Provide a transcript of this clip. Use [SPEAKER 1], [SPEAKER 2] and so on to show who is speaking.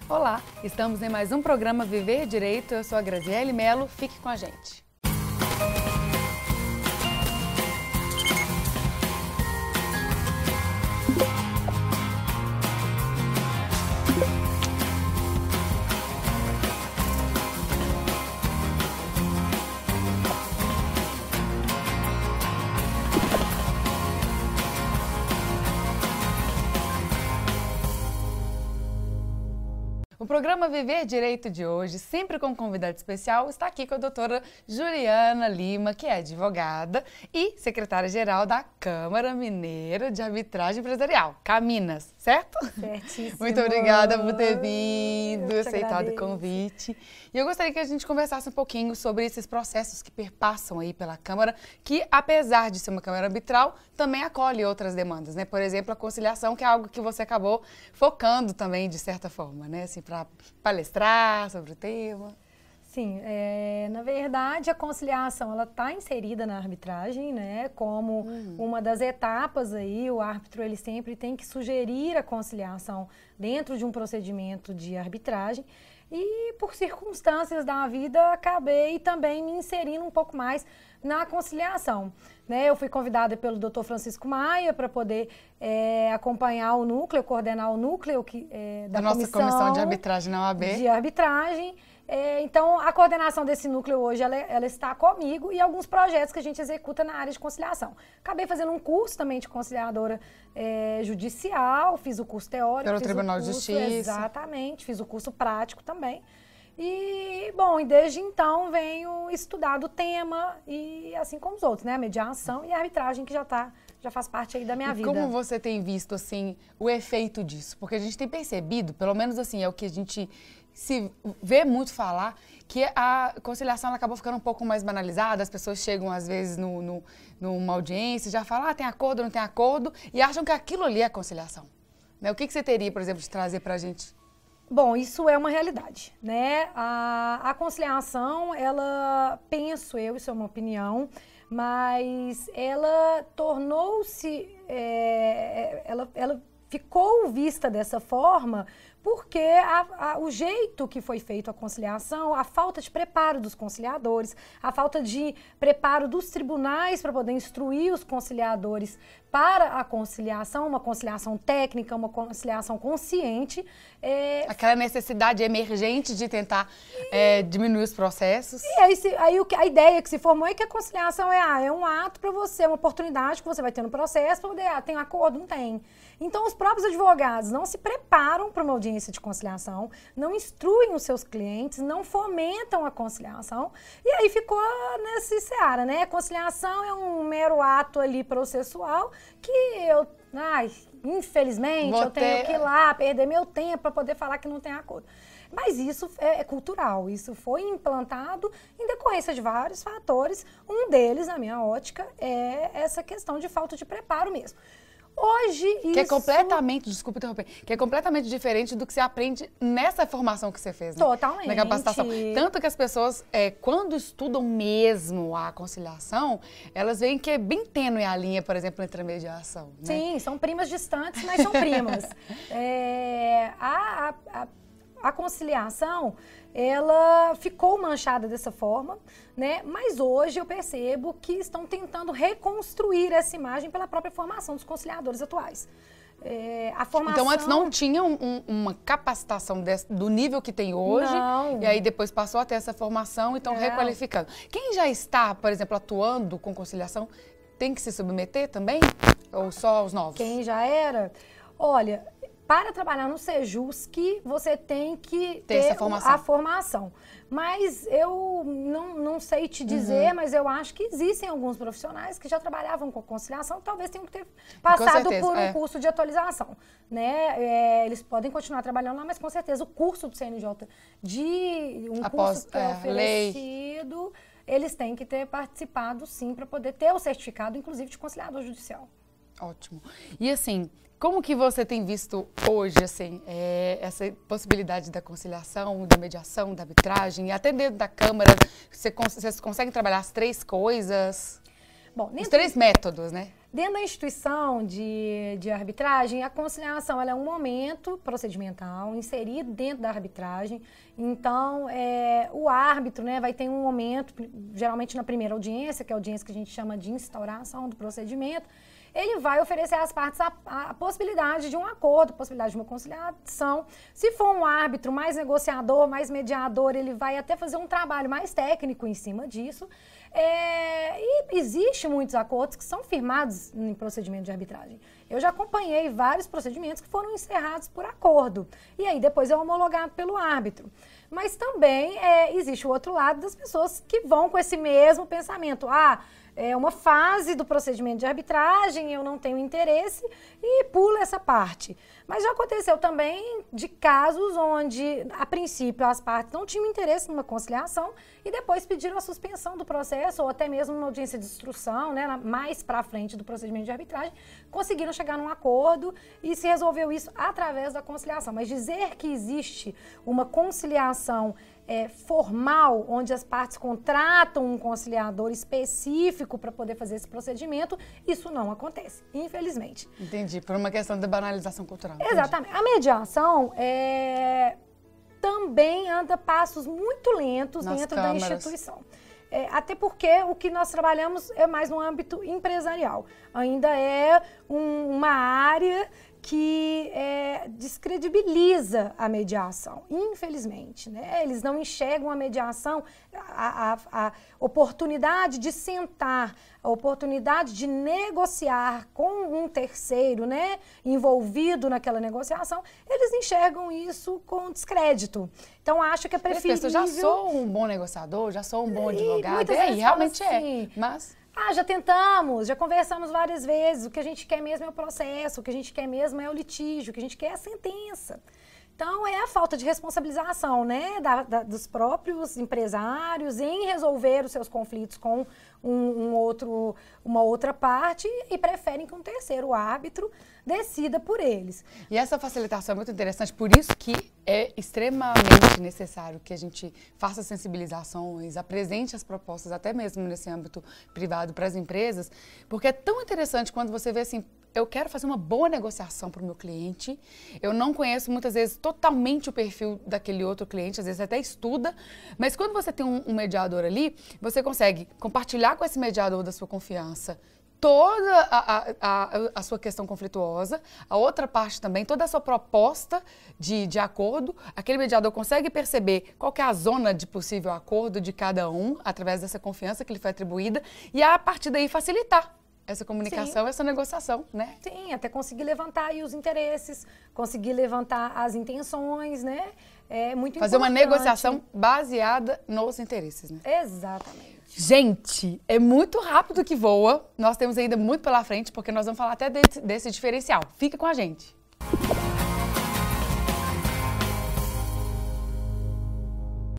[SPEAKER 1] Olá, estamos em mais um programa Viver Direito. Eu sou a Graziele Melo, fique com a gente. O programa Viver Direito de hoje, sempre com um convidado especial, está aqui com a doutora Juliana Lima, que é advogada e secretária-geral da Câmara Mineira de Arbitragem Empresarial, Caminas, certo?
[SPEAKER 2] Certíssimo.
[SPEAKER 1] Muito obrigada por ter vindo, aceitado o convite. E eu gostaria que a gente conversasse um pouquinho sobre esses processos que perpassam aí pela Câmara, que apesar de ser uma Câmara arbitral, também acolhe outras demandas, né? Por exemplo, a conciliação, que é algo que você acabou focando também, de certa forma, né? Assim, para palestrar sobre o tema.
[SPEAKER 2] Sim, na verdade a conciliação ela está inserida na arbitragem, né? Como uma das etapas aí, o árbitro ele sempre tem que sugerir a conciliação dentro de um procedimento de arbitragem. E por circunstâncias da vida acabei também me inserindo um pouco mais na conciliação. Né? Eu fui convidada pelo Dr. Francisco Maia para poder acompanhar o núcleo, coordenar o núcleo da
[SPEAKER 1] nossa comissão de arbitragem na OAB.
[SPEAKER 2] De arbitragem. Então, a coordenação desse núcleo hoje, ela está comigo e alguns projetos que a gente executa na área de conciliação. Acabei fazendo um curso também de conciliadora judicial, fiz o curso teórico.
[SPEAKER 1] Pelo Tribunal de Justiça.
[SPEAKER 2] Exatamente, fiz o curso prático também. E, bom, e desde então venho estudado o tema e assim como os outros, né? A mediação e a arbitragem que já faz parte aí da minha vida.
[SPEAKER 1] Como você tem visto, assim, o efeito disso? Porque a gente tem percebido, pelo menos assim, é o que a gente se vê muito falar, que a conciliação ela acabou ficando um pouco mais banalizada, as pessoas chegam às vezes numa audiência, já falam, tem acordo, não tem acordo, e acham que aquilo ali é conciliação. Né? O que você teria, por exemplo, de trazer pra gente?
[SPEAKER 2] Bom, isso é uma realidade, né? A conciliação, ela, penso eu, isso é uma opinião, mas ela tornou-se, ela ficou vista dessa forma porque o jeito que foi feito a conciliação, a falta de preparo dos conciliadores, a falta de preparo dos tribunais para poder instruir os conciliadores para a conciliação, uma conciliação técnica, uma conciliação consciente.
[SPEAKER 1] Aquela necessidade emergente de tentar diminuir os processos.
[SPEAKER 2] E aí a ideia que se formou é que a conciliação é um ato para você, uma oportunidade que você vai ter no processo para poder, tem acordo? Não tem. Então, os próprios advogados não se preparam para uma audiência de conciliação, não instruem os seus clientes, não fomentam a conciliação, e aí ficou nesse seara, né? A conciliação é um mero ato ali processual que infelizmente, eu tenho que ir lá perder meu tempo para poder falar que não tem acordo. Mas isso é cultural, isso foi implantado em decorrência de vários fatores. Um deles, na minha ótica, é essa questão de falta de preparo mesmo. Hoje, isso...
[SPEAKER 1] Que é completamente, desculpa interromper, que é completamente diferente do que você aprende nessa formação que você fez, né?
[SPEAKER 2] Totalmente.
[SPEAKER 1] Na capacitação. Tanto que as pessoas, quando estudam mesmo a conciliação, elas veem que é bem tênue a linha, por exemplo, entre a mediação. Né?
[SPEAKER 2] Sim, são primas distantes, mas são primas. A conciliação, ela ficou manchada dessa forma, né? Mas hoje eu percebo que estão tentando reconstruir essa imagem pela própria formação dos conciliadores atuais. A formação...
[SPEAKER 1] Então, antes não tinha uma capacitação do nível que tem hoje,
[SPEAKER 2] não.
[SPEAKER 1] E aí depois passou a ter essa formação e estão requalificando. Quem já está, por exemplo, atuando com conciliação, tem que se submeter também? Ou só os novos?
[SPEAKER 2] Quem já era? Olha... Para trabalhar no Sejusc, você tem que ter a formação. Mas eu não sei te dizer, mas eu acho que existem alguns profissionais que já trabalhavam com conciliação, talvez tenham que ter passado por um curso de atualização. Né? Eles podem continuar trabalhando lá, mas com certeza o curso do CNJ, curso que é oferecido, eles têm que ter participado sim, para poder ter o certificado, inclusive de conciliador judicial.
[SPEAKER 1] Ótimo. E assim, como que você tem visto hoje, assim, essa possibilidade da conciliação, da mediação, da arbitragem, até dentro da Câmara, vocês conseguem trabalhar as três coisas?
[SPEAKER 2] Bom,
[SPEAKER 1] os três métodos, né?
[SPEAKER 2] Dentro da instituição de arbitragem, a conciliação ela é um momento procedimental inserido dentro da arbitragem. Então, o árbitro, né, vai ter um momento, geralmente na primeira audiência, que é a audiência que a gente chama de instauração do procedimento, ele vai oferecer às partes a possibilidade de um acordo, a possibilidade de uma conciliação. Se for um árbitro mais negociador, mais mediador, ele vai até fazer um trabalho mais técnico em cima disso. E existe muitos acordos que são firmados em procedimento de arbitragem. Eu já acompanhei vários procedimentos que foram encerrados por acordo. E aí depois é homologado pelo árbitro. Mas também existe o outro lado das pessoas que vão com esse mesmo pensamento. É uma fase do procedimento de arbitragem, eu não tenho interesse e pula essa parte. Mas já aconteceu também de casos onde, a princípio, as partes não tinham interesse numa conciliação e depois pediram a suspensão do processo ou até mesmo uma audiência de instrução, né, mais para frente do procedimento de arbitragem, conseguiram chegar num acordo e se resolveu isso através da conciliação. Mas dizer que existe uma conciliação formal, onde as partes contratam um conciliador específico para poder fazer esse procedimento, isso não acontece, infelizmente.
[SPEAKER 1] Entendi, por uma questão da banalização cultural.
[SPEAKER 2] Exatamente. A mediação também anda passos muito lentos dentro da instituição. Até porque o que nós trabalhamos é mais no âmbito empresarial. Ainda é uma área que descredibiliza a mediação, infelizmente, né? Eles não enxergam a mediação, a oportunidade de sentar, a oportunidade de negociar com um terceiro, né, envolvido naquela negociação, eles enxergam isso com descrédito. Então, acho que é preferível...
[SPEAKER 1] Eu já sou um bom negociador, já sou um bom advogado, realmente
[SPEAKER 2] assim,
[SPEAKER 1] mas...
[SPEAKER 2] já tentamos, já conversamos várias vezes, o que a gente quer mesmo é o processo, o que a gente quer mesmo é o litígio, o que a gente quer é a sentença. Então, é a falta de responsabilização, né, dos próprios empresários em resolver os seus conflitos com uma outra parte e preferem que um terceiro árbitro decida por eles.
[SPEAKER 1] E essa facilitação é muito interessante, por isso que é extremamente necessário que a gente faça sensibilizações, apresente as propostas, até mesmo nesse âmbito privado para as empresas, porque é tão interessante quando você vê assim, eu quero fazer uma boa negociação para o meu cliente, eu não conheço muitas vezes totalmente o perfil daquele outro cliente, às vezes até estuda, mas quando você tem um mediador ali, você consegue compartilhar com esse mediador da sua confiança toda a sua questão conflituosa, a outra parte também, toda a sua proposta de acordo, aquele mediador consegue perceber qual que é a zona de possível acordo de cada um, através dessa confiança que lhe foi atribuída, e a partir daí facilitar essa comunicação, essa negociação, né?
[SPEAKER 2] Sim, até conseguir levantar aí os interesses, conseguir levantar as intenções, né? É muito importante.
[SPEAKER 1] Fazer uma negociação baseada nos interesses, né?
[SPEAKER 2] Exatamente.
[SPEAKER 1] Gente, é muito rápido que voa. Nós temos ainda muito pela frente, porque nós vamos falar até desse diferencial. Fica com a gente.